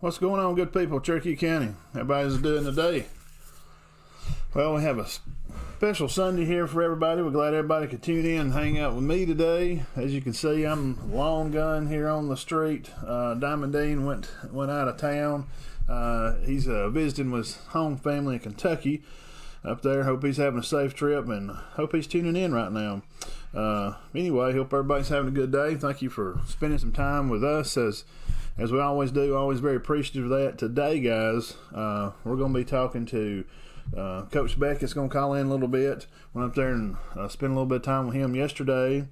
What's going on, good people, Cherokee County? Everybody's doing today. Well, we have a special Sunday here for everybody. We're glad everybody could tune in and hang out with me today. As you can see, I'm long gun here on the street. Diamond Dean went out of town. He's visiting with his home family in Kentucky up there. Hope he's having a safe trip and hope he's tuning in right now. Anyway, hope everybody's having a good day. Thank you for spending some time with us as we always do. Always very appreciative of that. Today, guys, we're going to be talking to Coach Beckett's going to call in a little bit. Went up there and spent a little bit of time with him yesterday.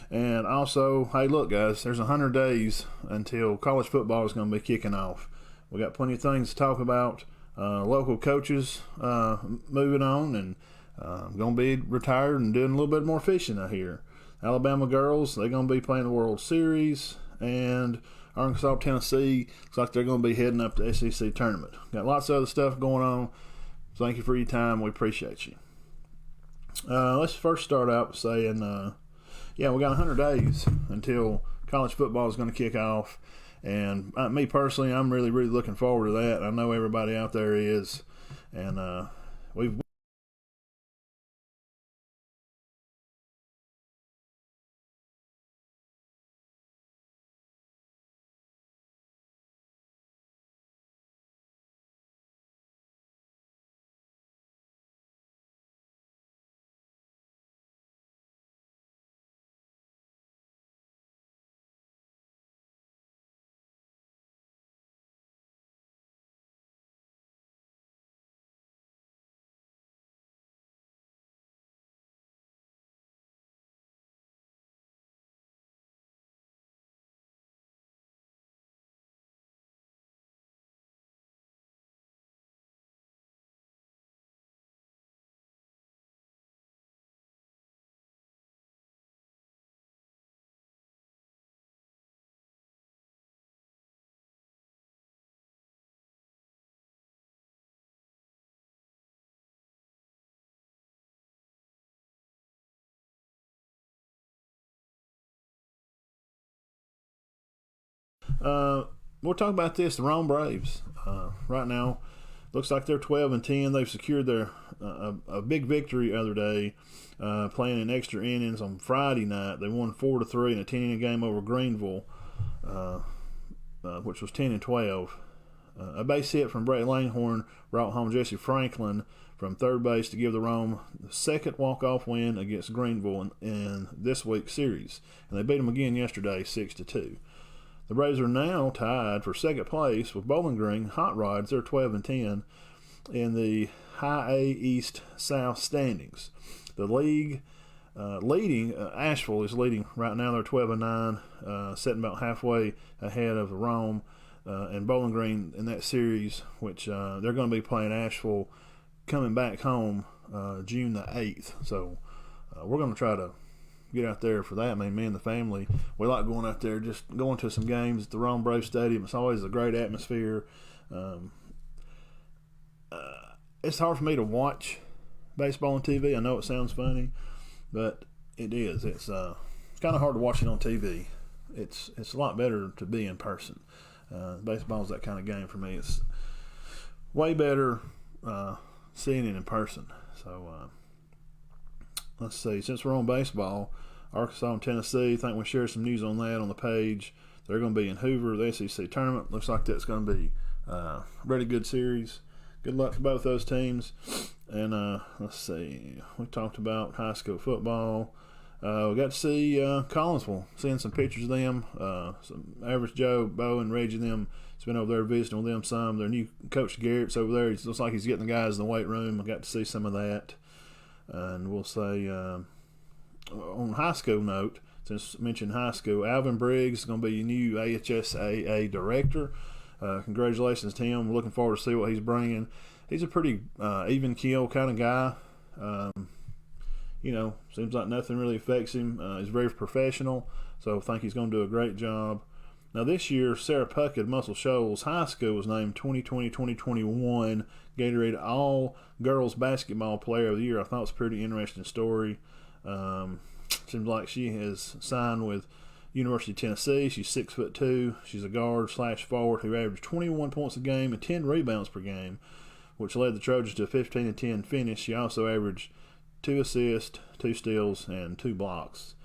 And also, hey, look, guys, there's 100 days until college football is going to be kicking off. We got plenty of things to talk about. Local coaches moving on and going to be retired and doing a little bit more fishing out here. Alabama girls, they're going to be playing the World Series. And Arkansas, Tennessee, looks like they're going to be heading up the SEC tournament. Got lots of other stuff going on. Thank you for your time. We appreciate you. Let's first start out by saying, we got 100 days until college football is going to kick off. And me personally, I'm really, really looking forward to that. I know everybody out there is. And we've we'll talk about this. The Rome Braves right now looks like they're 12-10. They've secured their a big victory the other day, playing in extra innings on Friday night. They won 4-3 in a 10-inning game over Greenville, which was 10-12. A base hit from Brett Langhorn brought home Jesse Franklin from third base to give the Rome the second walk-off win against Greenville in this week's series, and they beat them again yesterday, 6-2. The Braves are now tied for second place with Bowling Green Hot Rods. They're 12-10 in the High A East South standings. The league leading, Asheville is leading right now. They're 12-9, sitting about halfway ahead of Rome and Bowling Green in that series, which they're going to be playing Asheville coming back home June the 8th. So we're going to try to get out there for that. I mean, me and the family, we like going out there, just going to some games at the Rome Brave Stadium. It's always a great atmosphere. It's hard for me to watch baseball on TV. I know it sounds funny, but it is. It's kind of hard to watch it on TV. It's a lot better to be in person. Baseball is that kind of game for me. It's way better seeing it in person. So let's see. Since we're on baseball, Arkansas and Tennessee, I think we share some news on that on the page. They're going to be in Hoover, the SEC tournament. Looks like that's going to be a really good series. Good luck to both those teams. And let's see. We talked about high school football. We got to see Collinsville, seeing some pictures of them. Some Average Joe, Bo, and Reggie, them. It's been over there visiting with them some. Their new coach Garrett's over there. It looks like he's getting the guys in the weight room. I got to see some of that. And we'll say, on high school note, since I mentioned high school, Alvin Briggs is going to be your new AHSAA director. Congratulations to him. We're looking forward to see what he's bringing. He's a pretty even keel kind of guy. seems like nothing really affects him. He's very professional, so I think he's going to do a great job. Now this year, Sarah Puckett of Muscle Shoals High School was named 2020-2021 Gatorade All-Girls Basketball Player of the Year. I thought it was a pretty interesting story. Seems like she has signed with University of Tennessee. She's 6'2". She's a guard/forward who averaged 21 points a game and 10 rebounds per game, which led the Trojans to a 15-10 finish. She also averaged 2 assists, 2 steals, and 2 blocks.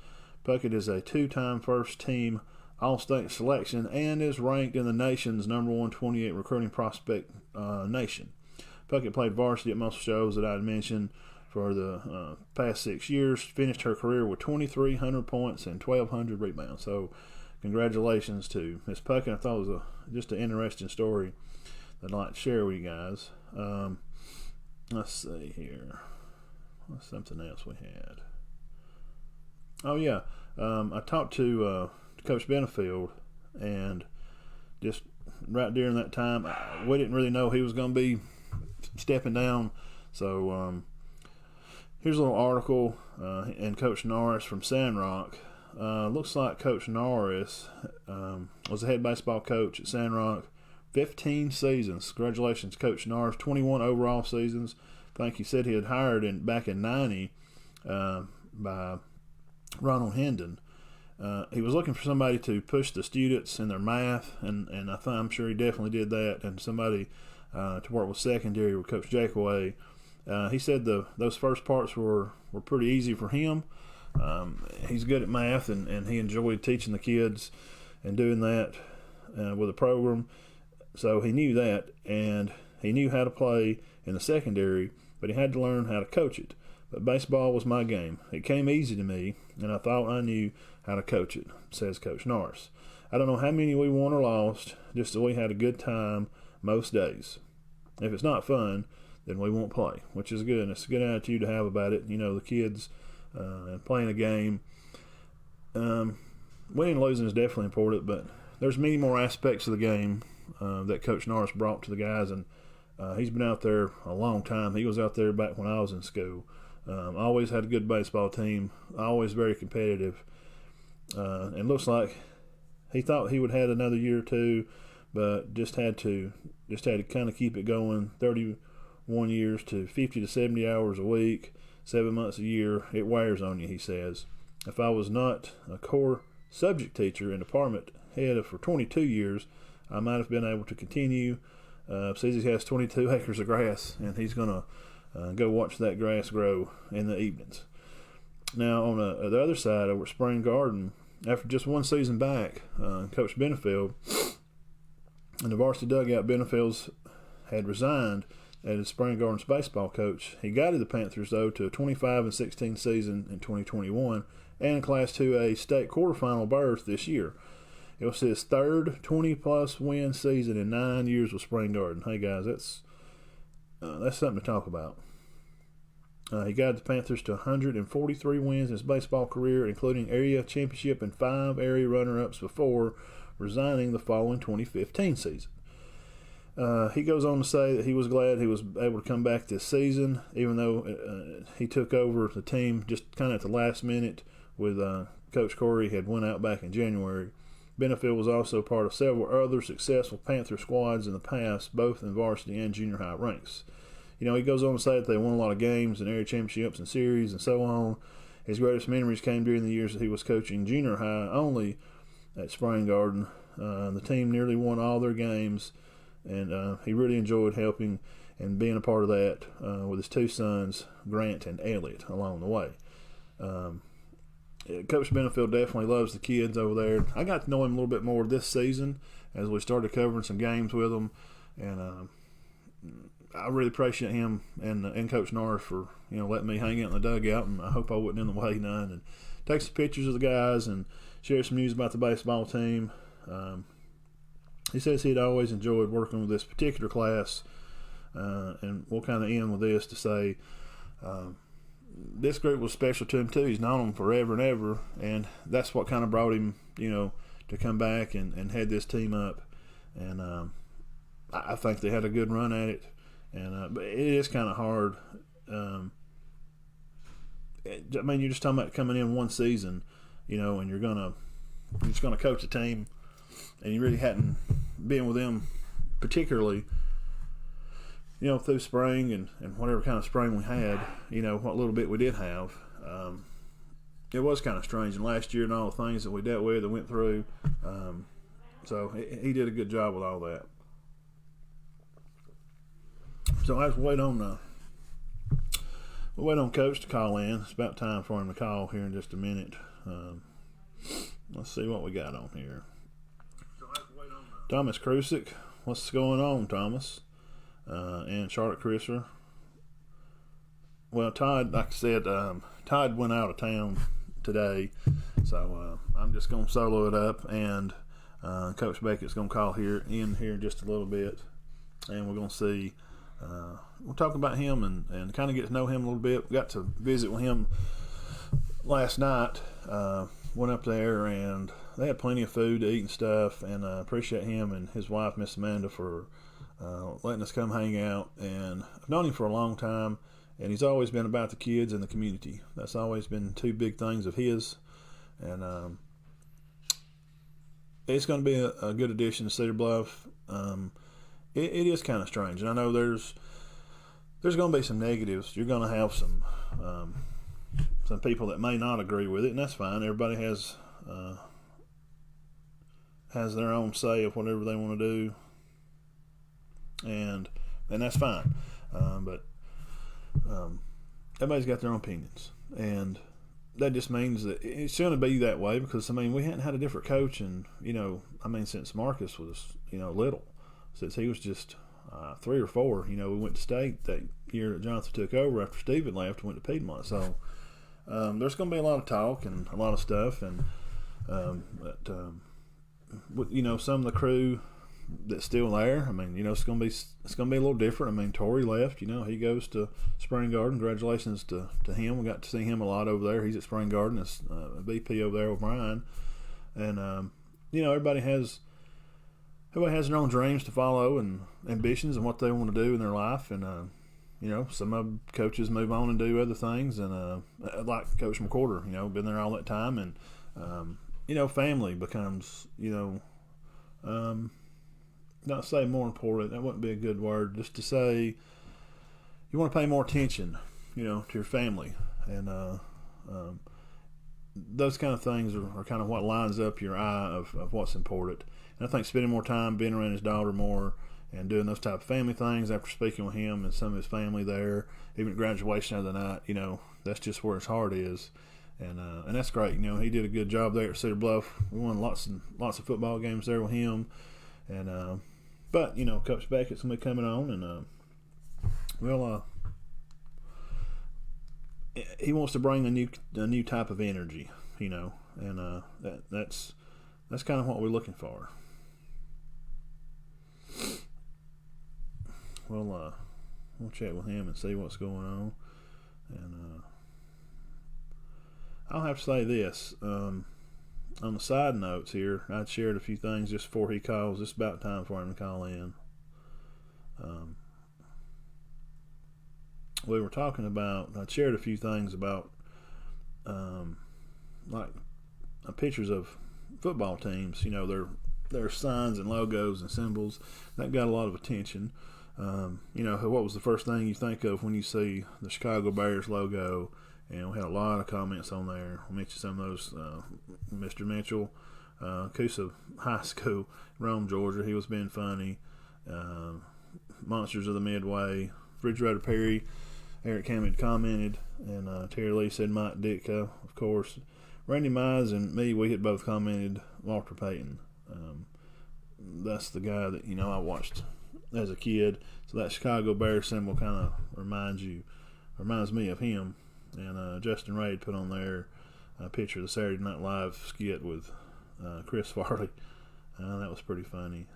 Puckett is a 2-time first-team All-State selection and is ranked in the nation's number 128 recruiting prospect nation. Puckett played varsity at Muscle Shoals that I had mentioned for the past 6 years. Finished her career with 2,300 points and 1,200 rebounds. So congratulations to Miss Puckett. I thought it was just an interesting story that I'd like to share with you guys. Let's see here. What's something else we had? Oh, yeah. I talked to Coach Benefield, and just right during that time, we didn't really know he was going to be stepping down. So here's a little article, and Coach Norris from Sandrock. Looks like Coach Norris was the head baseball coach at Sandrock, 15 seasons. Congratulations, Coach Norris. 21 overall seasons. I think he said he had hired back in 90 by Ronald Hendon. He was looking for somebody to push the students in their math, and I'm sure he definitely did that, and somebody to work with secondary with Coach Jakeway. He said those first parts were pretty easy for him. He's good at math, and he enjoyed teaching the kids and doing that with a program. So he knew that, and he knew how to play in the secondary, but he had to learn how to coach it. But baseball was my game. It came easy to me, and I thought I knew how to coach it, says Coach Norris. I don't know how many we won or lost, just that we had a good time most days. If it's not fun, then we won't play, which is good. And it's a good attitude to have about it. The kids and playing a game. Winning and losing is definitely important, but there's many more aspects of the game that Coach Norris brought to the guys, and he's been out there a long time. He was out there back when I was in school. Always had a good baseball team, always very competitive, and looks like he thought he would have another year or two, but just had to kind of keep it going. 31 years to 50 to 70 hours a week, 7 months a year. It wears on you, he says. If I was not a core subject teacher and department head for 22 years, I might have been able to continue. Says he has 22 acres of grass, and he's going to go watch that grass grow in the evenings. Now, on the other side, over at Spring Garden, after just one season back, Coach Benefield and the varsity dugout, Benefield's had resigned as Spring Garden's baseball coach. He guided the Panthers, though, to a 25-16 season in 2021 and a Class 2A state quarterfinal berth this year. It was his third 20-plus win season in 9 years with Spring Garden. Hey, guys, that's something to talk about. He guided the Panthers to 143 wins in his baseball career, including area championship and 5 area runner-ups before resigning the following 2015 season. He goes on to say that he was glad he was able to come back this season, even though he took over the team just kind of at the last minute with Coach Corey had went out back in January. Benefield was also part of several other successful Panther squads in the past, both in varsity and junior high ranks. He goes on to say that they won a lot of games and area championships and series and so on. His greatest memories came during the years that he was coaching junior high only at Spring Garden. The team nearly won all their games, and he really enjoyed helping and being a part of that with his 2 sons, Grant and Elliot, along the way. Coach Benefield definitely loves the kids over there. I got to know him a little bit more this season as we started covering some games with him, and I really appreciate him and Coach Norris for letting me hang out in the dugout, and I hope I wasn't in the way none. And take some pictures of the guys and share some news about the baseball team. He says he'd always enjoyed working with this particular class, and we'll kind of end with this to say this group was special to him too. He's known them forever and ever, and that's what kind of brought him, to come back and head this team up. And I think they had a good run at it. And but it is kind of hard. I mean, you're just talking about coming in one season, and you're just gonna coach a team, and you really hadn't been with them particularly, through spring and whatever kind of spring we had, what little bit we did have. It was kind of strange. And last year and all the things that we dealt with and went through, so he did a good job with all that. So I just wait on Coach to call in. It's about time for him to call here in just a minute. Let's see what we got on here. Thomas Krusick, what's going on, Thomas? And Charlotte Crisser. Well, Todd, like I said, Todd went out of town today, so I'm just going to solo it up, and Coach Beckett's going to call here in just a little bit, and we're going to see. We'll talk about him and kind of get to know him a little bit. We got to visit with him last night. Went up there, and they had plenty of food to eat and stuff, and I appreciate him and his wife, Miss Amanda, for letting us come hang out. And I've known him for a long time, and he's always been about the kids and the community. That's always been two big things of his, and it's going to be a good addition to Cedar Bluff. It is kind of strange, and I know there's going to be some negatives. You're going to have some people that may not agree with it, and that's fine. Everybody has their own say of whatever they want to do, and that's fine. But everybody's got their own opinions, and that just means that it's going to be that way because, we hadn't had a different coach, and since Marcus was little. Since he was just 3 or 4, we went to state that year that Johnson took over after Steven left and went to Piedmont. So there's going to be a lot of talk and a lot of stuff, and some of the crew that's still there. It's going to be a little different. Torrey left. He goes to Spring Garden. Congratulations to him. We got to see him a lot over there. He's at Spring Garden as a VP over there with Brian, and everybody has their own dreams to follow and ambitions and what they want to do in their life. And, some of coaches move on and do other things. And like Coach McWhorter, been there all that time. And, family becomes, not to say more important. That wouldn't be a good word. Just to say you want to pay more attention, to your family. And those kind of things are kind of what lines up your eye of what's important. And I think spending more time being around his daughter more and doing those type of family things after speaking with him and some of his family there, even at graduation the other night, that's just where his heart is. And that's great. He did a good job there at Cedar Bluff. We won lots of football games there with him. And but Coach Beckett's gonna be coming on, and he wants to bring a new type of energy, and that's kind of what we're looking for. We'll chat with him and see what's going on, and I'll have to say this on the side notes here. I'd shared a few things just before he calls. It's about time for him to call in. We were talking about. I shared a few things about like pictures of football teams. Their signs and logos and symbols that got a lot of attention. What was the first thing you think of when you see the Chicago Bears logo? And we had a lot of comments on there. We mentioned some of those. Mr. Mitchell, Coosa High School, Rome, Georgia. He was being funny. Monsters of the Midway. Refrigerator Perry. Eric Hammond commented. And Terry Lee said Mike Ditka, of course. Randy Mize and me, we had both commented Walter Payton. That's the guy that, I watched as a kid. So that Chicago Bears symbol kind of reminds me of him. And Justin Raid put on there a picture of the Saturday Night Live skit with Chris Farley. That was pretty funny.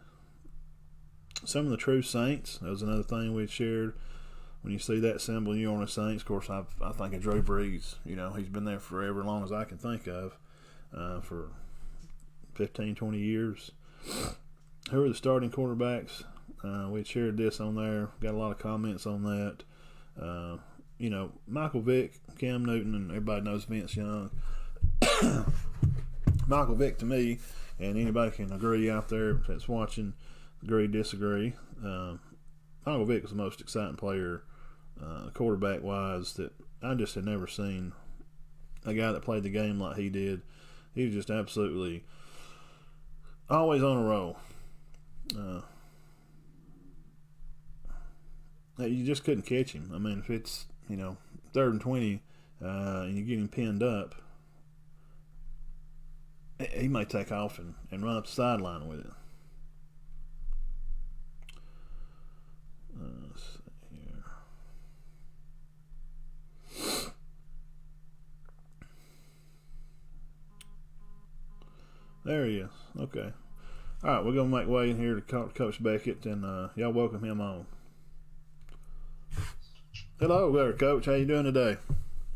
Some of the True Saints, that was another thing we shared. When you see that symbol, New Orleans Saints, of course, I think of Drew Brees. He's been there forever, as long as I can think of, for 15, 20 years. Who are the starting quarterbacks? We shared this on there. Got a lot of comments on that. Michael Vick, Cam Newton, and everybody knows Vince Young. Michael Vick, to me, and anybody can agree out there that's watching, agree, disagree. Michael Vick was the most exciting player, quarterback-wise, that I just had never seen a guy that played the game like he did. He was just absolutely always on a roll. You just couldn't catch him. I mean, if it's 3rd and 20 and you get him pinned up, he may take off and run up the sideline with it. Let's see here. There he is. Okay. All right, we're going to make way in here to Coach Beckett, and y'all welcome him on. Hello there, Coach. How you doing today?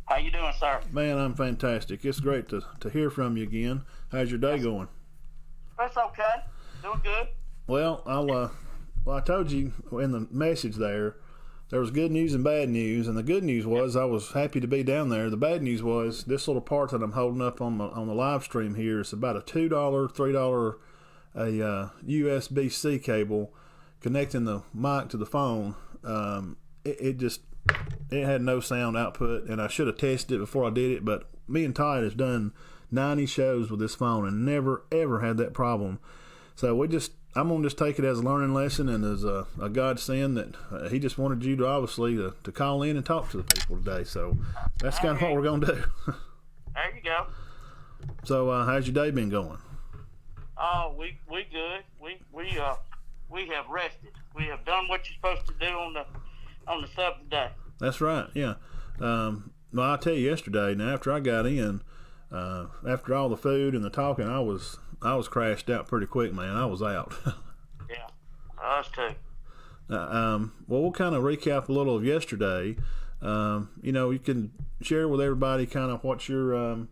How you doing, sir? Man, I'm fantastic. It's great to hear from you again. How's your day going? That's okay. Doing good. Well, I told you in the message there was good news and bad news, and the good news was I was happy to be down there. The bad news was this little part that I'm holding up on the live stream here is about a $2, $3 a USB-C cable connecting the mic to the phone. It had no sound output, and I should have tested it before I did it, but me and Todd has done 90 shows with this phone and never, ever had that problem. So I'm going to just take it as a learning lesson and as a godsend that he just wanted you to obviously to call in and talk to the people today. So that's kind of what we're going to do. There you go. So how's your day been going? Oh, we good. We have rested. We have done what you're supposed to do on the 7th day. That's right. Yeah. Well, I'll tell you yesterday. Now, after I got in, after all the food and the talking, I was crashed out pretty quick, man. I was out. Yeah, us too. Well, we'll kind of recap a little of yesterday. You can share with everybody kind of what your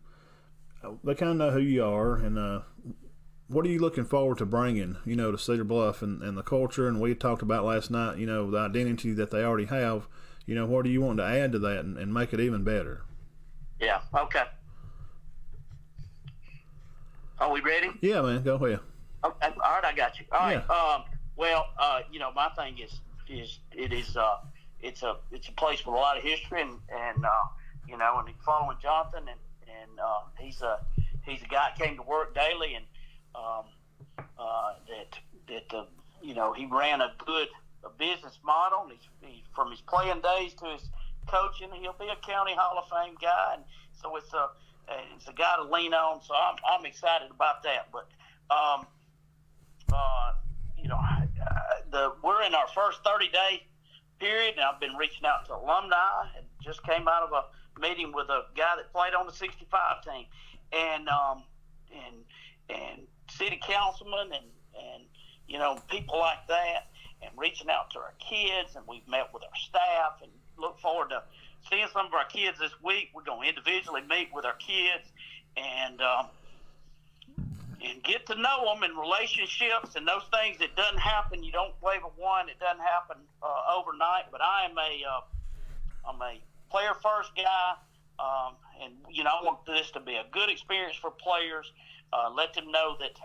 they kind of know who you are and what are you looking forward to bringing, to Cedar Bluff and the culture. And we talked about last night, the identity that they already have. What do you want to add to that and make it even better? Yeah. Okay. Are we ready? Yeah, man. Go ahead. Okay. All right. I got you. All right. Yeah. My thing is it's a place with a lot of history and following Jonathan and he's a guy that came to work daily and he ran a good business model. And he's from his playing days to his coaching. He'll be a county Hall of Fame guy, and so it's a guy to lean on. So I'm excited about that. But we're in our first 30-day period, and I've been reaching out to alumni, and just came out of a meeting with a guy that played on the 65 team, and city councilmen and people like that, and reaching out to our kids, and we've met with our staff and look forward to seeing some of our kids this week. We're going to individually meet with our kids and get to know them in relationships and those things that doesn't happen. You don't wave a wand. It doesn't happen overnight. But I'm a player first guy, and I want this to be a good experience for players. Let them know that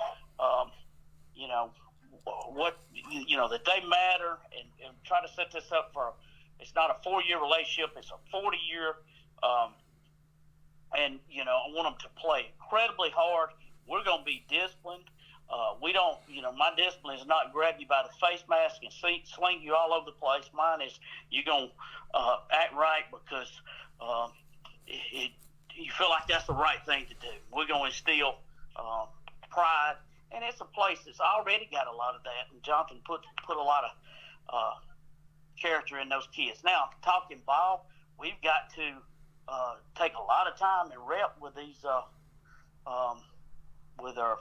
that they matter, and try to set this up for. It's not a 4-year relationship; it's a 40-year. And I want them to play incredibly hard. We're going to be disciplined. We don't, my discipline is not grab you by the face mask and sling you all over the place. Mine is you're going to act right because you feel like that's the right thing to do. We're going to instill pride, and it's a place that's already got a lot of that. And Jonathan put a lot of character in those kids. Now, talking ball, we've got to take a lot of time and rep with these with our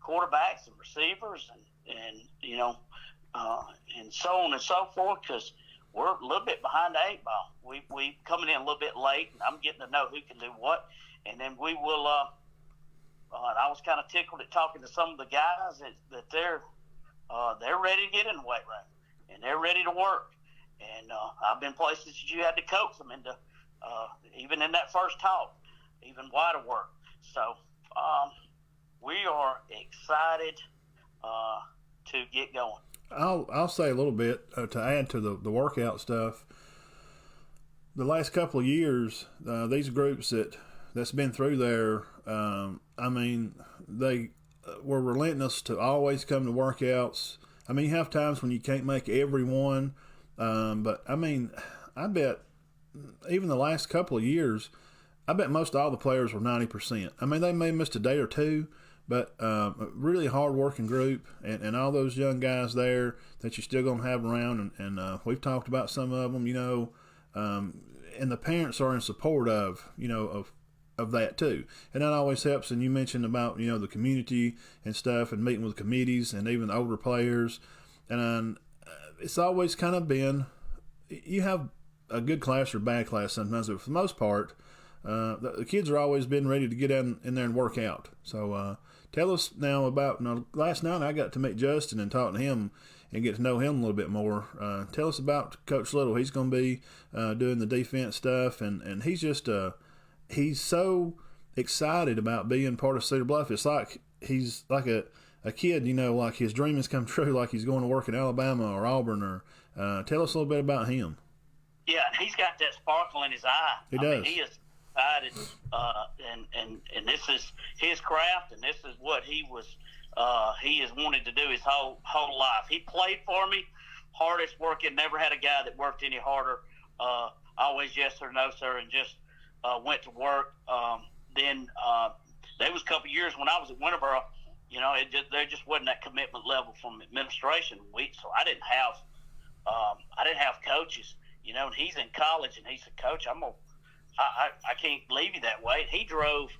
quarterbacks and receivers and so on and so forth, because we're a little bit behind the 8 ball. We coming in a little bit late, and I'm getting to know who can do what, and then we will. And I was kind of tickled at talking to some of the guys that they're ready to get in the weight room and they're ready to work. And I've been places that you had to coax them into even in that first talk, even wider work. So we are excited to get going. I'll say a little bit to add to the workout stuff. The last couple of years, these groups that's been through there, I mean, they were relentless to always come to workouts. I mean, you have times when you can't make every one, but I mean, I bet even the last couple of years, I bet most all the players were 90%. I mean, they may have missed a day or two, but a really hard-working group, and all those young guys there that you're still going to have around, and we've talked about some of them, and the parents are in support of that too, and that always helps. And you mentioned about the community and stuff, and meeting with committees and even the older players, and it's always kind of been, you have a good class or bad class sometimes, but for the most part, the kids are always been ready to get in there and work out. So tell us now about, last night I got to meet Justin and talk to him and get to know him a little bit more. Tell us about Coach Little. He's going to be doing the defense stuff, and he's just he's so excited about being part of Cedar Bluff. It's like he's like a kid, like his dream has come true, like he's going to work in Alabama or Auburn. Or tell us a little bit about him. Yeah, he's got that sparkle in his eye. He does. I mean, he is excited, and this is his craft, and this is what he has wanted to do his whole life. He played for me, hardest working. Never had a guy that worked any harder. Always yes sir, no sir, and just went to work. Then there was a couple of years when I was at Winterboro. There just wasn't that commitment level from administration. So I didn't have coaches. And he's in college, and he said, "Coach, I can't leave you that way." He drove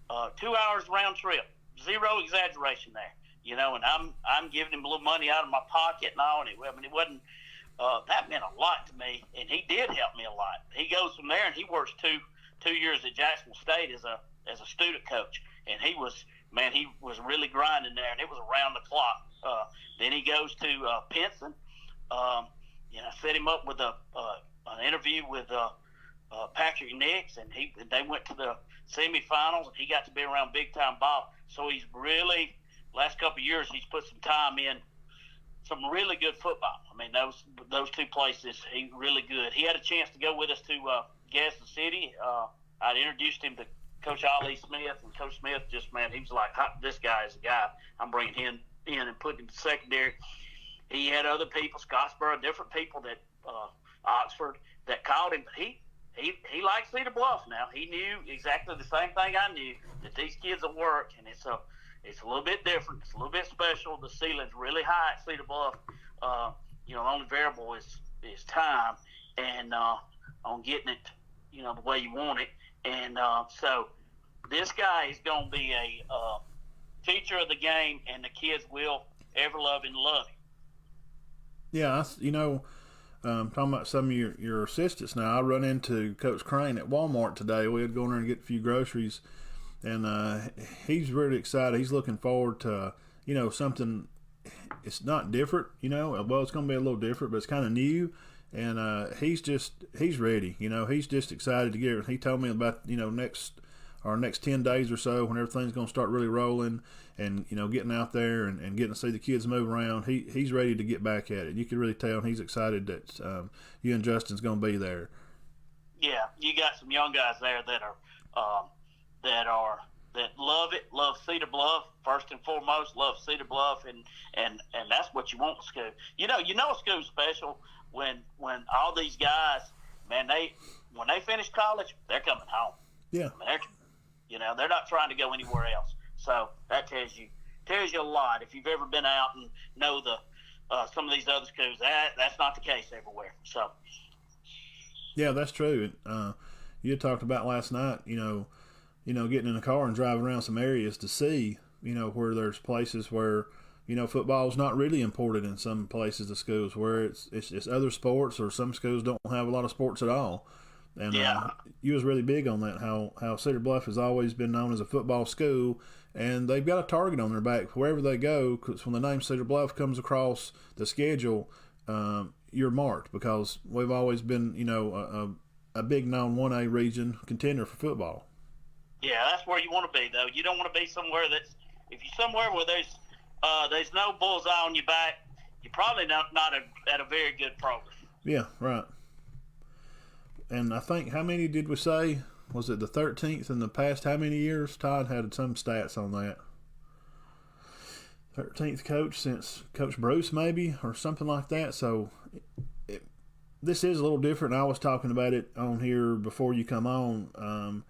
2 hours round trip, zero exaggeration there. And I'm giving him a little money out of my pocket and all. And it wasn't that meant a lot to me, and he did help me a lot. He goes from there and he works two years at Jacksonville State as a student coach, and he was really grinding there, and it was around the clock. Then he goes to Pinson. I set him up with an interview with Patrick Nix, and they went to the semifinals, and he got to be around big time ball. So he's really, last couple of years, he's put some time in some really good football. I mean, those two places, he's really good. He had a chance to go with us to Gaston City. I'd introduced him to Coach Ali Smith, and Coach Smith just, he was like, this guy is the guy. I'm bringing him in and putting him to secondary. He had other people, Scottsboro, different people that Oxford that called him, but he likes Cedar Bluff now. He knew exactly the same thing I knew, that these kids will work, and it's a little bit different. It's a little bit special. The ceiling's really high at Cedar Bluff. The only variable is time and on getting it, the way you want it. And so this guy is going to be a feature of the game, and the kids will ever love and love him. Yeah, talking about some of your assistants now, I run into Coach Crane at Walmart today. We had to go in there and get a few groceries, and he's really excited. He's looking forward to, something. It's not different, well, it's going to be a little different, but it's kind of new, and he's ready. He's just excited to get it. He told me about, next 10 days or so, when everything's going to start really rolling, and getting out there and getting to see the kids move around. He's ready to get back at it. You can really tell he's excited that you and Justin's going to be there. Yeah, you got some young guys there that love it, love Cedar Bluff first and foremost, love Cedar Bluff, and that's what you want in school. A school's special when all these guys, when they finish college, they're coming home. Yeah, they're not trying to go anywhere else. So that tells you a lot. If you've ever been out and know some of these other schools, that's not the case everywhere. So yeah, that's true. You had talked about last night, getting in a car and driving around some areas to see, where there's places where, football is not really important in some places of schools, where it's other sports, or some schools don't have a lot of sports at all. And you was really big on that, how Cedar Bluff has always been known as a football school, and they've got a target on their back wherever they go, because when the name Cedar Bluff comes across the schedule, you're marked, because we've always been, a big known 1A region contender for football. Yeah, that's where you want to be, though. You don't want to be somewhere if you're somewhere where there's no bullseye on your back, you're probably not at a very good program. Yeah, right. And I think, how many did we say? Was it the 13th in the past how many years? Todd had some stats on that. 13th coach since Coach Bruce, maybe, or something like that. So this is a little different. I was talking about it on here before you come on.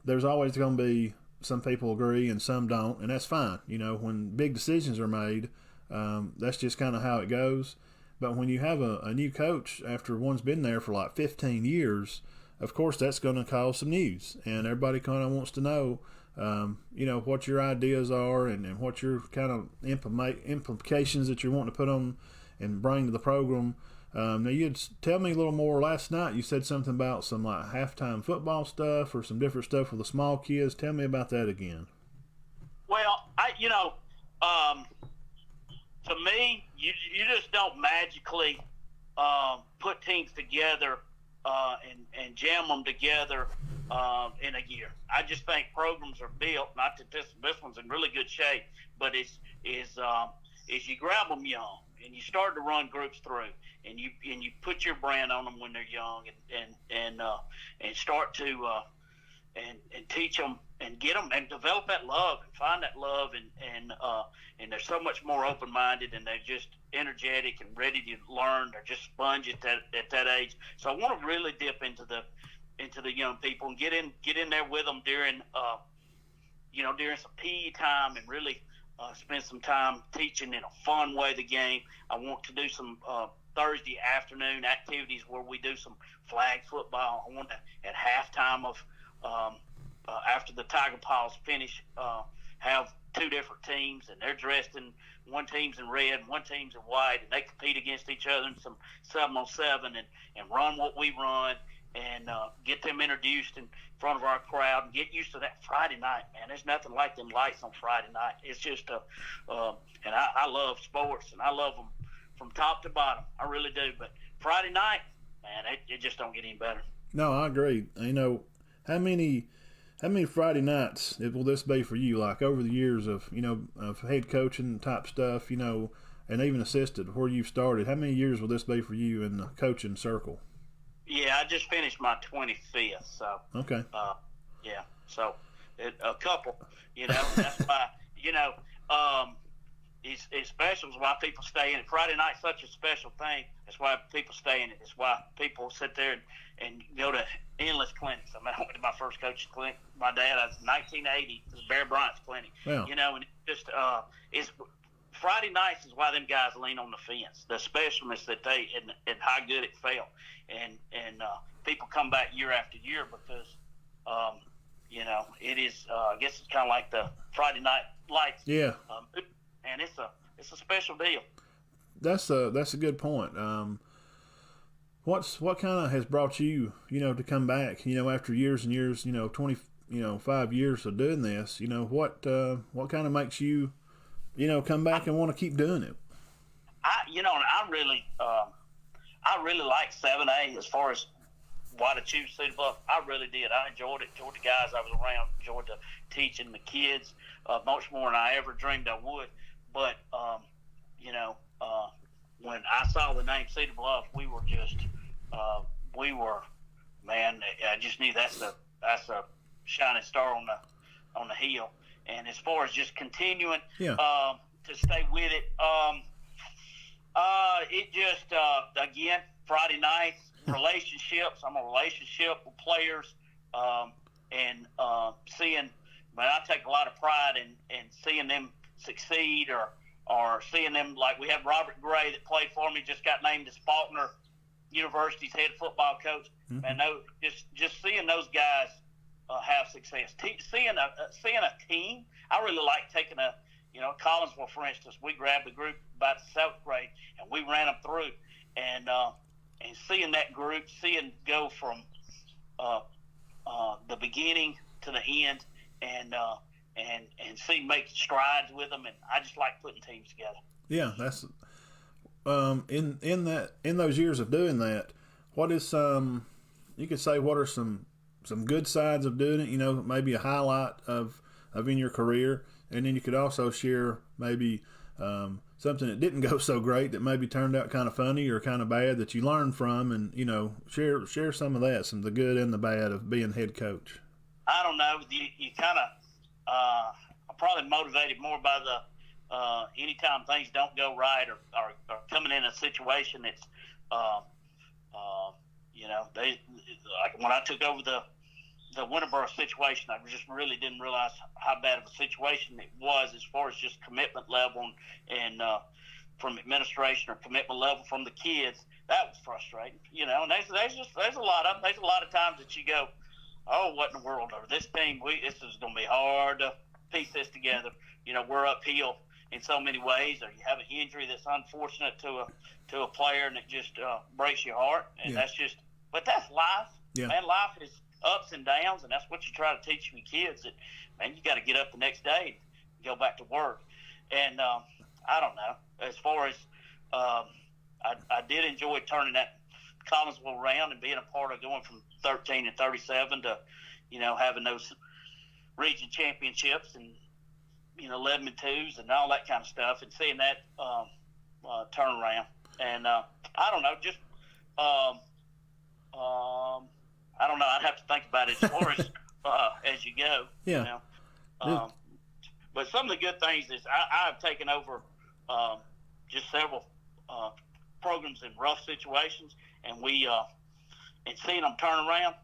There's always going to be some people agree and some don't, and that's fine. When big decisions are made, that's just kind of how it goes. But when you have a new coach after one's been there for like 15 years, of course that's going to cause some news, and everybody kind of wants to know, what your ideas are and what your kind of implications that you want to put on and bring to the program. Now, you'd tell me a little more last night. You said something about some like halftime football stuff or some different stuff with the small kids. Tell me about that again. Well, to me, you just don't magically put teams together and jam them together in a year. I just think programs are built. Not that this one's in really good shape, but is you grab them young and you start to run groups through, and you put your brand on them when they're young, and start to and teach them and get them and develop that love and find that love, and they're so much more open-minded, and they're just energetic and ready to learn. They're just sponge at that age. So I want to really dip into the young people and get in there with them during during some PE time, and really spend some time teaching in a fun way the game. I want to do some Thursday afternoon activities where we do some flag football. I want to, at halftime of after the Tiger Paws finish, have two different teams, and they're dressed in, one team's in red and one team's in white, and they compete against each other in some 7-on-7 and run what we run, and get them introduced in front of our crowd and get used to that Friday night, man. There's nothing like them lights on Friday night. It's just and I love sports, and I love them from top to bottom. I really do. But Friday night, man, it just don't get any better. No, I agree. How many Friday nights will this be for you? Like over the years of head coaching type stuff, and even assisted where you've started. How many years will this be for you in the coaching circle? Yeah, I just finished my 25th, so okay. Yeah, so a couple. That's why it's special. Is why people stay in it. Friday night's such a special thing. That's why people stay in it. It's why people sit there and go to endless clinics. I went to my first coaching clinic. My dad, I was 1980. It was Bear Bryant's clinic. Yeah. And it just it's Friday nights is why them guys lean on the fence. The specialness that they and how good it felt, and people come back year after year because it is. I guess it's kind of like the Friday night lights. Yeah. And it's a special deal. That's a good point. What kind of has brought you to come back after years and years 5 years of doing this, what kind of makes you come back and want to keep doing it? I really like 7A as far as why to choose Cedar Bluff. I really did. I enjoyed it. Enjoyed the guys I was around. Enjoyed the teaching the kids much more than I ever dreamed I would. But when I saw the name Cedar Bluff, we were man. I just knew that's a shining star on the hill. And as far as just continuing to stay with it, it just again, Friday nights, relationships. I'm a relationship with players, and seeing. Man, I take a lot of pride in seeing them succeed, or seeing them, like we have Robert Gray that played for me, just got named as Faulkner University's head football coach. Mm-hmm. And just seeing those guys have success, seeing a team. I really like taking Collinsville, for instance. We grabbed a group about the 7th grade and we ran them through, and seeing that group, go from the beginning to the end, and see make strides with them, and I just like putting teams together. Yeah, that's in those years of doing that. What is you could say what are some good sides of doing it, you know, maybe a highlight of in your career, and then you could also share maybe something that didn't go so great that maybe turned out kind of funny or kind of bad that you learned from, and, you know, share some of that, some of the good and the bad of being head coach. I don't know. You kind of I'm probably motivated more by the anytime things don't go right or coming in a situation that's you know, they like when I took over the Winterboro situation, I just really didn't realize how bad of a situation it was as far as just commitment level and from administration or commitment level from the kids. That was frustrating, you know. And there's a lot of times that you go, oh, what in the world? Or this team, this is going to be hard to piece this together. You know, we're uphill in so many ways, or you have an injury that's unfortunate to a player and it just breaks your heart. And that's just, but that's life. Yeah. Man, life is ups and downs, and that's what you try to teach your kids. That, man, you got to get up the next day and go back to work. And I don't know. As far as I did enjoy turning that Collinsville around and being a part of going from 13 and 37 to, you know, having those region championships and, you know, 11 and 2s and all that kind of stuff, and seeing that turn around. And I don't know, just I don't know. I'd have to think about it as far as you go. Yeah. You know? But some of the good things is I've taken over just several programs in rough situations, and and seeing them turn around,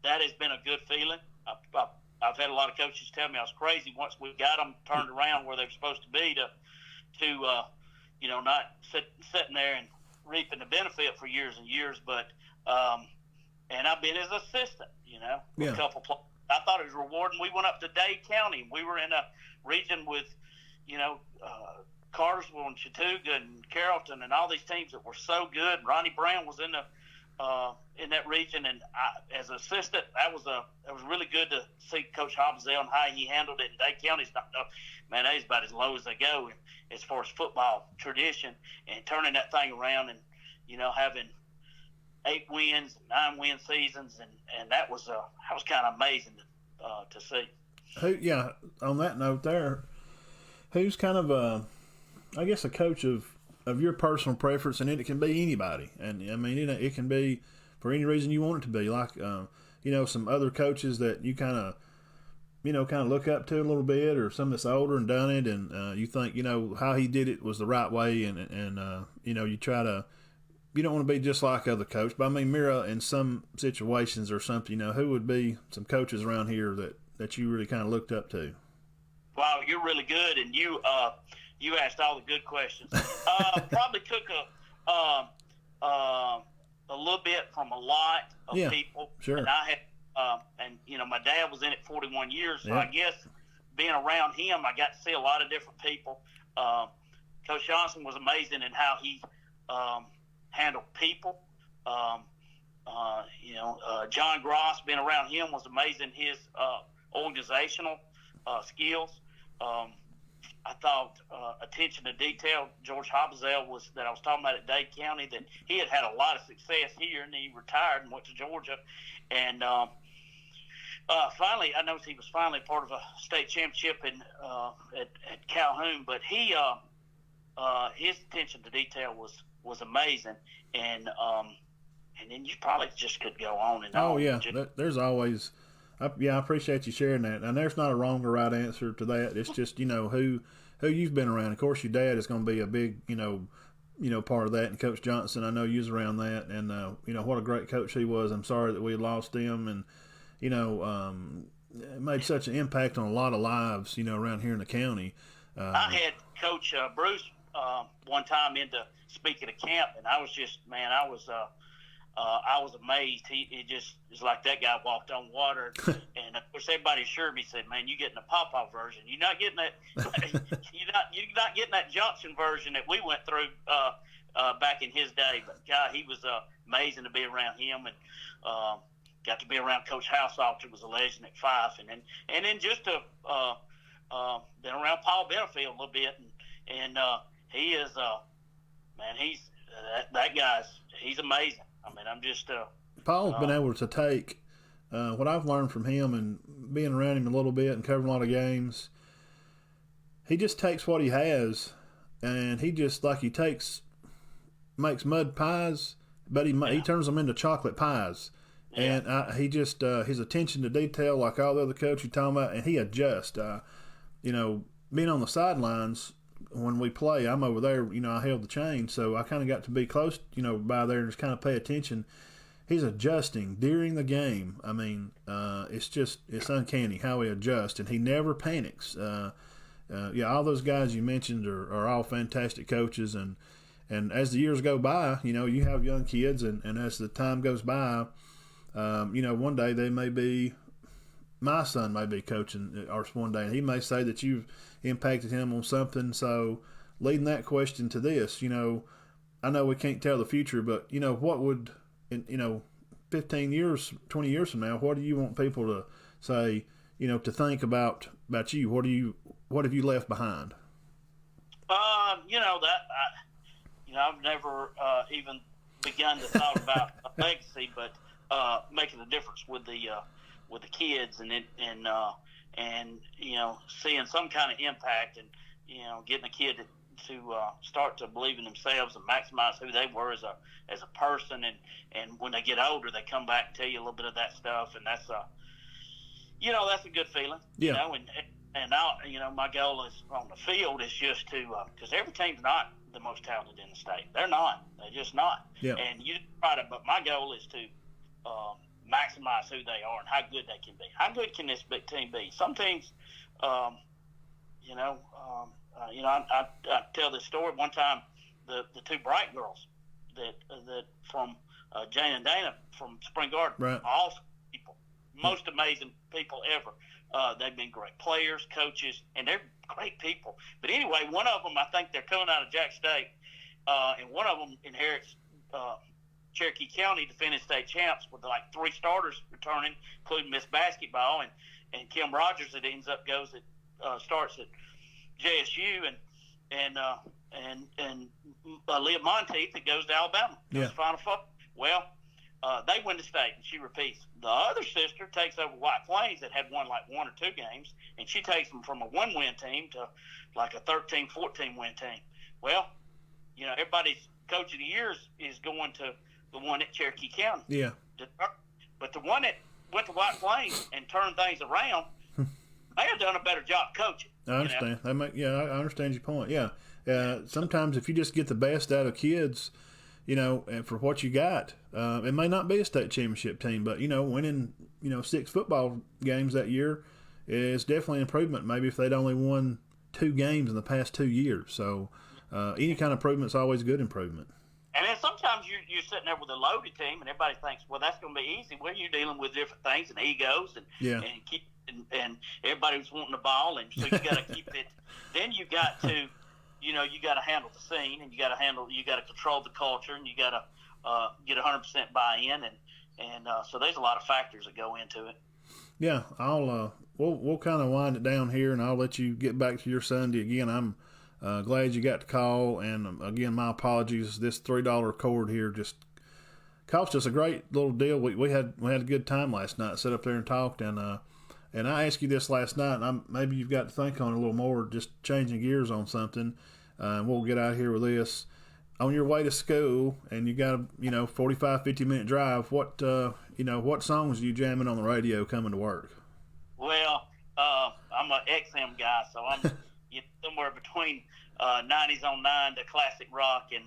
that has been a good feeling. I've had a lot of coaches tell me I was crazy once we got them turned around where they're supposed to be to you know, not sitting there and reaping the benefit for years and years, but and I've been as assistant, you know, with a couple. I thought it was rewarding. We went up to Dade County, and we were in a region with, you know, Cartersville and Chattooga and Carrollton and all these teams that were so good. Ronnie Brown was in that region, and as an assistant, it was really good to see Coach Hobbsdale and how he handled it. And Dade County's man, that is about as low as they go as far as football tradition, and turning that thing around and, you know, having 8 wins, 9-win seasons, and that was kind of amazing to see. On that note there, who's kind of I guess a coach of your personal preference, and it can be anybody, and I mean it can be for any reason you want it to be, like you know, some other coaches that you kind of look up to a little bit, or some that's older and done it, and you think, you know, how he did it was the right way, and you know, you don't want to be just like other coach, but I mean, Mira, in some situations or something, you know, who would be some coaches around here that you really kind of looked up to? Wow, you're really good, and you asked all the good questions. Probably took a little bit from a lot of people. Sure. And I had, and you know, my dad was in it 41 years, so I guess being around him, I got to see a lot of different people. Coach Johnson was amazing in how he handled people. You know, John Gross, being around him was amazing. His organizational skills. I thought attention to detail. George Hobbsdale that I was talking about at Dade County, that he had a lot of success here, and he retired and went to Georgia. And finally, I noticed he was finally part of a state championship at Calhoun. But his attention to detail was amazing. And then you probably just could go on and on. Oh yeah, there's always. I appreciate you sharing that. And there's not a wrong or right answer to that. It's just, you know, who you've been around. Of course, your dad is going to be a big, you know, part of that. And Coach Johnson, I know you was around that. And, you know, what a great coach he was. I'm sorry that we lost him. And, you know, it made such an impact on a lot of lives, you know, around here in the county. I had Coach Bruce one time into speaking at camp, and I was just, man, I was amazed. He just is like that guy walked on water, and of course everybody assured me, said, "Man, you getting the Pawpaw version? You're not getting that. you're not getting that Johnson version that we went through back in his day." But God, he was amazing to be around him, and got to be around Coach Househalter, who was a legend at Fife, and then just to been around Paul Benefield a little bit, and he is man, that guy's he's amazing. I mean, I'm just Paul's been able to take what I've learned from him and being around him a little bit and covering a lot of games. He just takes what he has, and he just makes mud pies, but he turns them into chocolate pies. Yeah. And he just his attention to detail, like all the other coaches you're talking about, and he adjusts. Being on the sidelines when we play, I'm over there. I held the chain, so I kind of got to be close, by there and just kind of pay attention. He's adjusting during the game. I mean, it's uncanny how he adjusts, and he never panics. All those guys you mentioned are all fantastic coaches, and as the years go by, you have young kids, and as the time goes by, one day my son may be coaching ours one day, and he may say that you've impacted him on something. So leading that question to this, I know we can't tell the future, but, what would, 15 years, 20 years from now, what do you want people to say, to think about you? What have you left behind? I've never even begun to thought about a legacy, but making a difference with the kids and seeing some kind of impact and getting a kid to start to believe in themselves and maximize who they were as a person, and when they get older they come back and tell you a little bit of that stuff, and that's a good feeling. Yeah. And now, my goal is on the field is just to because every team's not the most talented in the state. They're not. They're just not. Yeah. And you try to, but my goal is to maximize who they are and how good they can be. How good can this big team be? Some teams, I tell this story. One time, the two Bright girls that from Jane and Dana from Spring Garden, right. Awesome people, most amazing people ever. They've been great players, coaches, and they're great people. But anyway, one of them, I think they're coming out of Jack State, and one of them inherits Cherokee County defending state champs with like 3 starters returning, including Miss Basketball and Kim Rogers that starts at JSU and Leah Monteith that goes to Alabama. Yeah. Final Four. Well, they win the state, and she repeats. The other sister takes over White Plains that had won like 1 or 2 games, and she takes them from a 1-win team to like a 13, 14-win team. Well, everybody's coach of the year is going to the one at Cherokee County. Yeah. But the one that went to White Plains and turned things around, they have done a better job coaching. I understand. I understand your point. Yeah. Sometimes if you just get the best out of kids, and for what you got, it may not be a state championship team, but, winning, 6 football games that year is definitely an improvement. Maybe if they'd only won 2 games in the past 2 years. So any kind of improvement is always good improvement. And then sometimes you're sitting there with a loaded team, and everybody thinks, well, that's going to be easy. Well, you're dealing with different things and egos, and everybody's wanting the ball, and so you got to keep it. Then you got to, you got to handle the scene, and you got to control the culture, and you got to get 100% buy-in, and so there's a lot of factors that go into it. Yeah, we'll kind of wind it down here, and I'll let you get back to your Sunday again. I'm glad you got the call, and again, my apologies. This $3 cord here just cost us a great little deal. We had a good time last night. Sat up there and talked, and I asked you this last night, and maybe you've got to think on it a little more. Just changing gears on something. We'll get out of here with this. On your way to school, and you got a 45, 50-minute drive. What songs are you jamming on the radio coming to work? Well, I'm an XM guy, so I'm somewhere between 90s on 9 to classic rock, and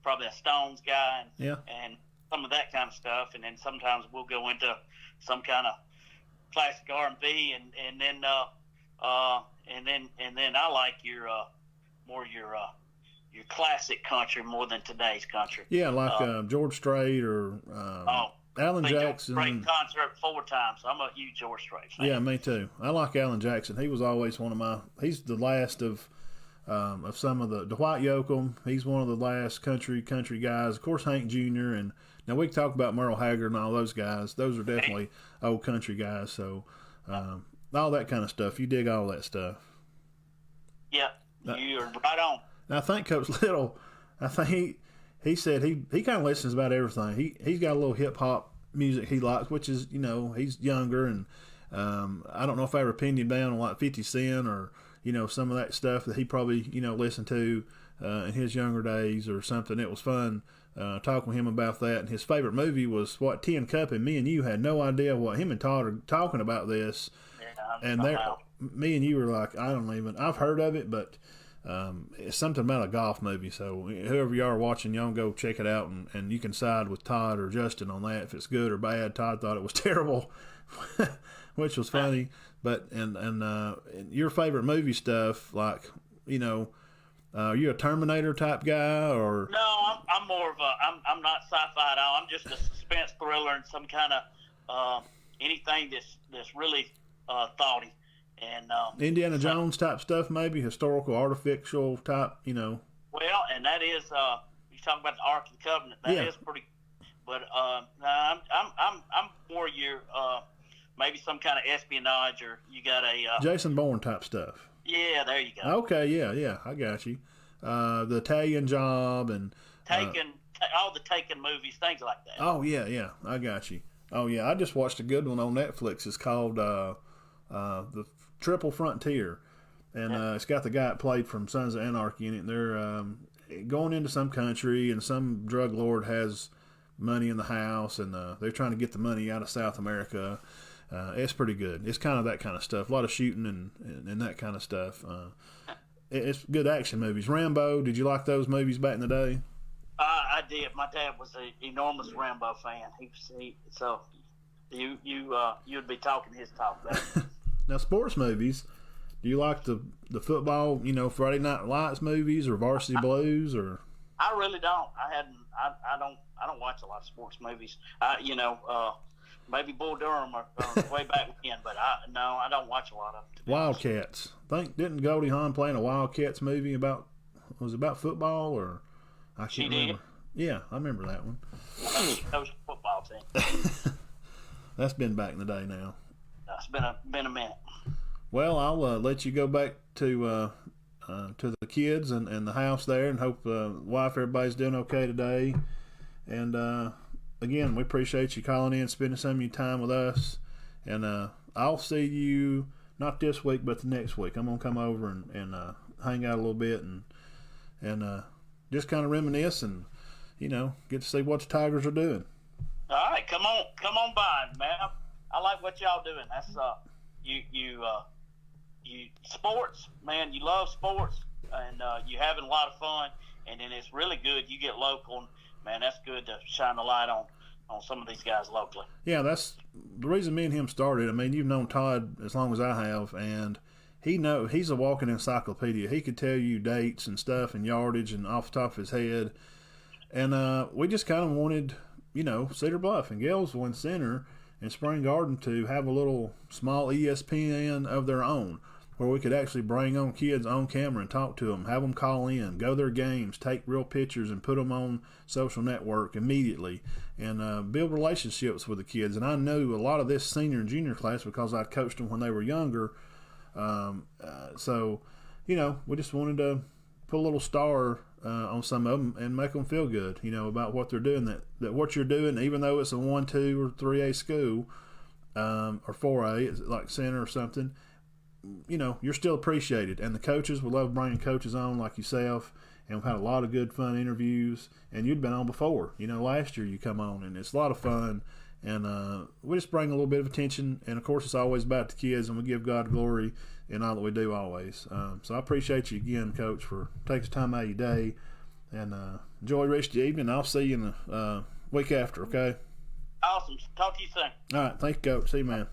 probably a Stones guy, and some of that kind of stuff. And then sometimes we'll go into some kind of classic R&B, and then I like your classic country more than today's country. Yeah, like George Strait or Alan Jackson. Great concert 4 times. So I'm a huge George Strait fan. Yeah, me too. I like Alan Jackson. He was always one of my. He's the last of some of the Dwight Yoakam. He's one of the last country guys. Of course, Hank Jr. And now we can talk about Merle Haggard and all those guys. Those are definitely old country guys. So all that kind of stuff. You dig all that stuff. Yeah, you're right on. I think Coach Little, he said he kind of listens about everything. He's got a little hip hop music he likes, which is, he's younger, and I don't know if I ever pinned him down on like 50 Cent or some of that stuff that he probably listened to in his younger days or something. It was fun talking with him about that. And his favorite movie was Tin Cup, and me and you had no idea what him and Todd are talking about this. Yeah, and me and you were like, I've heard of it, but it's something about a golf movie. So whoever you are watching, y'all go check it out, and you can side with Todd or Justin on that if it's good or bad. Todd thought it was terrible, which was funny. But and your favorite movie stuff, like are you a Terminator type guy or? No, I'm more of I'm not sci-fi at all. I'm just a suspense thriller and some kind of anything that's really thoughty. And Indiana Jones type stuff, maybe historical, artificial type, Well, and that is you talk about the Ark of the Covenant. That is pretty. But I'm more your maybe some kind of espionage, or you got a Jason Bourne type stuff. Yeah, there you go. Okay, yeah, I got you. The Italian Job and all the Taken movies, things like that. Oh yeah, I got you. Oh yeah, I just watched a good one on Netflix. It's called The Triple Frontier, and it's got the guy that played from Sons of Anarchy in it. They're going into some country, and some drug lord has money in the house, and they're trying to get the money out of South America. It's pretty good. It's kind of that kind of stuff. A lot of shooting and that kind of stuff. It's good action movies. Rambo, did you like those movies back in the day? I did. My dad was an enormous Rambo fan. So you'd be talking his talk there. Now, sports movies, do you like the football, Friday Night Lights movies or Varsity Blues or? I really don't. I don't watch a lot of sports movies. Maybe Bull Durham or way back when, but I don't watch a lot of them. Wildcats. Didn't Goldie Hawn play in a Wildcats movie about football or? I can't remember. Yeah, I remember that one. She coached the football team. That's been back in the day now. It's been a minute. Well, I'll let you go back to the kids and the house there, and hope wife, everybody's doing okay today. And again, we appreciate you calling in, spending some of your time with us. And I'll see you not this week, but the next week. I'm gonna come over and hang out a little bit and just kind of reminisce and get to see what the Tigers are doing. All right, come on by, man. I like what y'all doing. That's you sports, man. You love sports, and you having a lot of fun. And then it's really good. You get local, and, man. That's good to shine the light on some of these guys locally. Yeah, that's the reason me and him started. I mean, you've known Todd as long as I have, and he's a walking encyclopedia. He could tell you dates and stuff and yardage and off the top of his head. And we just kind of wanted, Cedar Bluff and Galesville Center and Spring Garden to have a little small ESPN of their own, where we could actually bring on kids on camera and talk to them, have them call in, go to their games, take real pictures and put them on social network immediately, and build relationships with the kids. And I knew a lot of this senior and junior class because I coached them when they were younger. So, we just wanted to put a little star on some of them and make them feel good, about what they're doing, that what you're doing, even though it's a 1, 2, or 3A school, or 4A, it's like center or something, you're still appreciated. And the coaches, we love bringing coaches on like yourself, and we've had a lot of good fun interviews, and you'd been on before, last year you come on, and it's a lot of fun. And we just bring a little bit of attention, and of course it's always about the kids, and we give God glory in all that we do always. So I appreciate you again, Coach, for taking time out of your day, and enjoy the rest of your evening. I'll see you in the week after, okay? Awesome. Talk to you soon. All right, thank you, Coach. See you, man.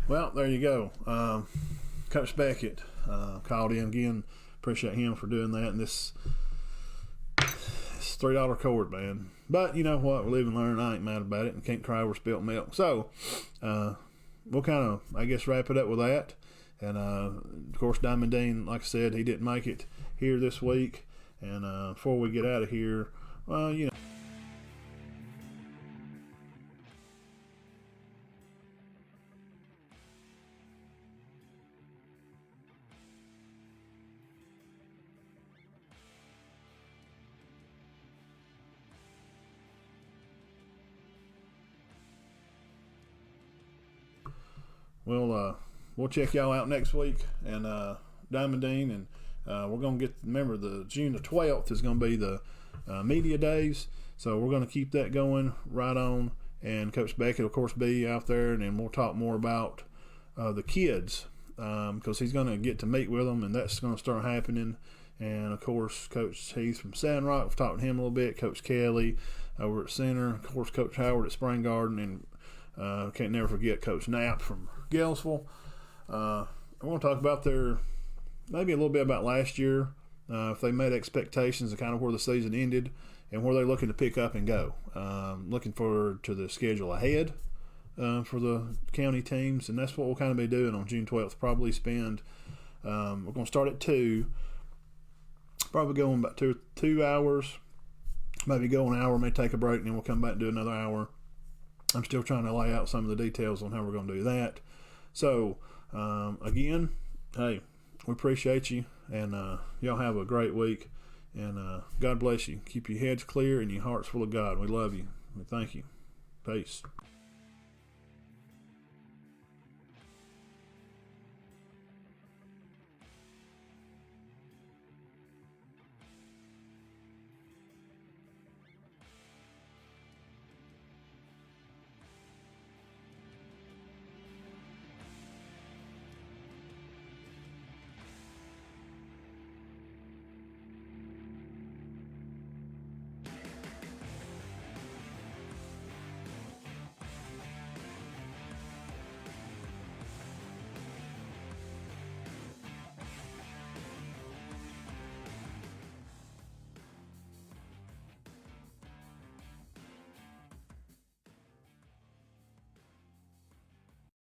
Well, there you go. Coach Beckett called in again. Appreciate him for doing that, and this $3 cord, man. But you know what? We live and learn. I ain't mad about it, and can't cry over spilt milk. So we'll kind of, I guess, wrap it up with that. And of course, Diamond Dean, like I said, he didn't make it here this week. And before we get out of here, well, we'll check y'all out next week, and Diamond Dean, and we're going to remember the June the 12th is going to be the media days, so we're going to keep that going right on, and Coach Beckett will, of course, be out there, and then we'll talk more about the kids, because he's going to get to meet with them, and that's going to start happening. And of course, Coach Heath from Sandrock, we've talked to him a little bit. Coach Kelly over at Center, of course, Coach Howard at Spring Garden, and can't never forget Coach Knapp from Gainesville. I want to talk about maybe a little bit about last year, if they met expectations and kind of where the season ended, and where they're looking to pick up and go. Looking forward to the schedule ahead for the county teams, and that's what we'll kind of be doing on June 12th. Probably spend, we're going to start at 2, probably going about 2 hours, maybe go an hour, may take a break, and then we'll come back and do another hour. I'm still trying to lay out some of the details on how we're going to do that. So, again, hey, we appreciate you, and y'all have a great week, and God bless you. Keep your heads clear and your hearts full of God. We love you. We thank you. Peace.